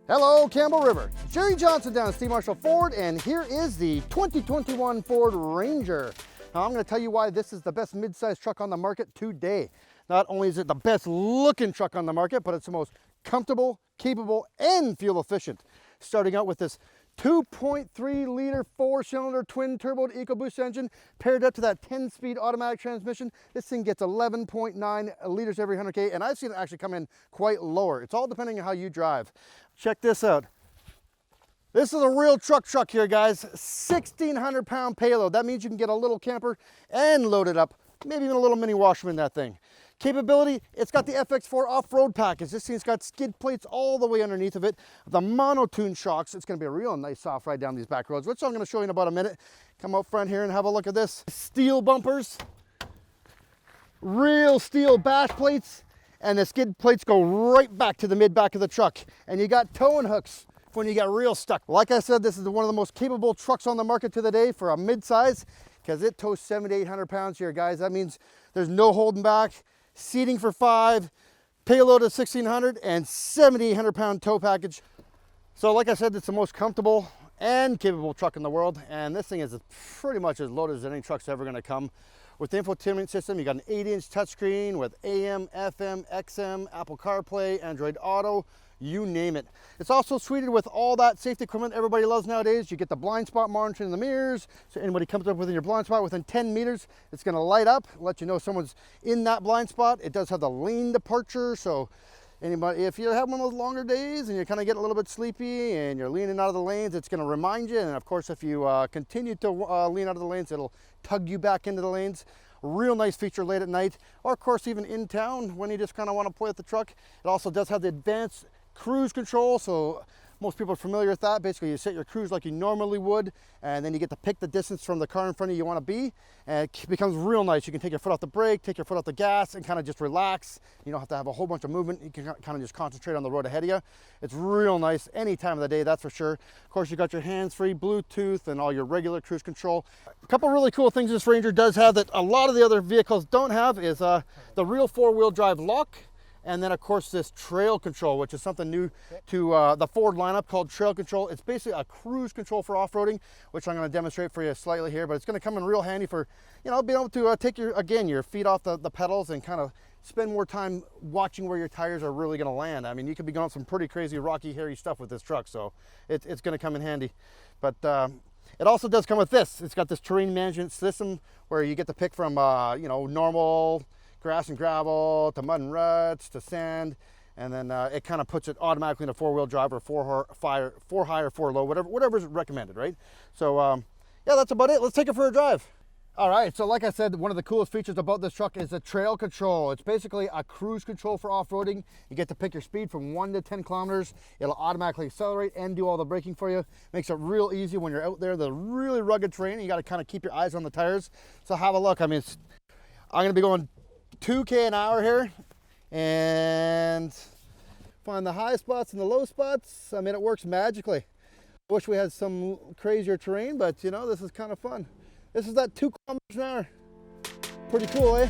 Hello, Campbell River. Jerry Johnson down at Steve Marshall Ford, and here is the 2021 Ford Ranger. Now, I'm going to tell you why this is the best mid-size truck on the market today. Not only is it the best looking truck on the market, but it's the most comfortable, capable, and fuel efficient. Starting out with this 2.3 liter 4-cylinder twin turbo EcoBoost engine paired up to that 10-speed automatic transmission. This thing gets 11.9 liters every 100K, and I've seen it actually come in quite lower. It's all depending on how you drive. Check this out. This is a real truck here, guys. 1,600 pound payload. That means you can get a little camper and load it up, maybe even a little mini washerman in that thing. Capability, it's got the FX4 off-road package. This thing's got skid plates all the way underneath of it. The monotune shocks, it's gonna be a real nice soft ride down these back roads, which I'm gonna show you in about a minute. Come out front here and have a look at this. Steel bumpers, real steel bash plates, and the skid plates go right back to the mid-back of the truck. And you got towing hooks when you get real stuck. Like I said, this is one of the most capable trucks on the market today for a mid-size, because it tows 700 to 800 pounds here, guys. That means there's no holding back. Seating for 5, payload of 1,600, and 7,800 pound tow package. So like I said, it's the most comfortable and capable truck in the world, and this thing is pretty much as loaded as any truck's ever gonna come. With the infotainment system, you got an 8-inch touchscreen with AM, FM, XM, Apple CarPlay, Android Auto, you name it. It's also suited with all that safety equipment everybody loves nowadays. You get the blind spot monitoring in the mirrors, so anybody comes up within your blind spot within 10 meters, it's gonna light up, let you know someone's in that blind spot. It does have the lane departure, so anybody, if you have one of those longer days and you're kind of getting a little bit sleepy and you're leaning out of the lanes, it's going to remind you. And of course, if you continue to lean out of the lanes, it'll tug you back into the lanes. Real nice feature late at night, or of course even in town when you just kind of want to play with the truck. It also does have the advanced cruise control, so most people are familiar with that. Basically, you set your cruise like you normally would, and then you get to pick the distance from the car in front of you want to be, and it becomes real nice. You can take your foot off the brake, take your foot off the gas, and kind of just relax. You don't have to have a whole bunch of movement. You can kind of just concentrate on the road ahead of you. It's real nice any time of the day, that's for sure. Of course, you got your hands-free Bluetooth and all your regular cruise control. A couple really cool things this Ranger does have that a lot of the other vehicles don't have is the real 4-wheel drive lock. And then of course this trail control, which is something new to the Ford lineup called trail control. It's basically a cruise control for off-roading, which I'm going to demonstrate for you slightly here, but it's going to come in real handy for, you know, being able to take your feet off the pedals and kind of spend more time watching where your tires are really going to land. I mean, you could be going some pretty crazy, rocky, hairy stuff with this truck, so it's going to come in handy. But it also does come with this. It's got this terrain management system where you get to pick from, you know, normal grass and gravel to mud and ruts to sand, and then it kind of puts it automatically in a 4-wheel drive or 4 high or 4 low, whatever's recommended, right? So yeah, that's about it. Let's take it for a drive. All right, so like I said, one of the coolest features about this truck is the trail control. It's basically a cruise control for off-roading. You get to pick your speed from 1 to 10 kilometers. It'll automatically accelerate and do all the braking for you. Makes it real easy when you're out there, the really rugged terrain. You got to kind of keep your eyes on the tires. So have a look. I mean, I'm going to be going 2K an hour here and find the high spots and the low spots. I mean, it works magically. Wish we had some crazier terrain, but you know, this is kind of fun. This is that 2 kilometers an hour. Pretty cool, eh?